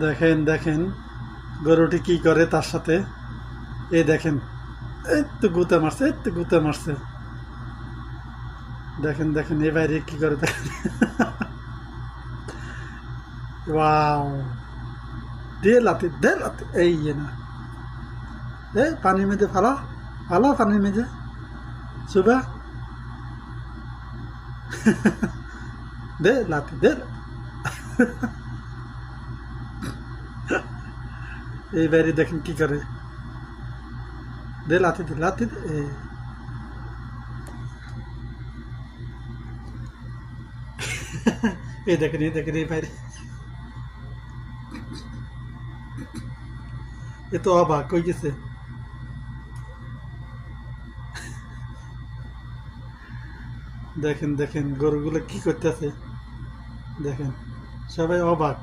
দেখেন দেখেন গরুটি কি করে তার সাথে। এই দেখেন, এই তো গুঁতে মারছে, এই তো গুঁতে মারছে। দেখেন দেখেন এই বাইরে কি করে দেখেন। ওয়াও, দে লাতি এই না, এ পানির মধ্যে ফালা, ফালা পানির মধ্যে সুবা। দে লাতি দে। এই বাইরে দেখেন কি করে, দে লাতি দে লাতি দে। এই দেখেন এই দেখেন এই বাইরে, এ তো অবাক হয়ে গেছে। দেখেন দেখেন গরুগুলো কি করতেছে, দেখেন সবাই অবাক।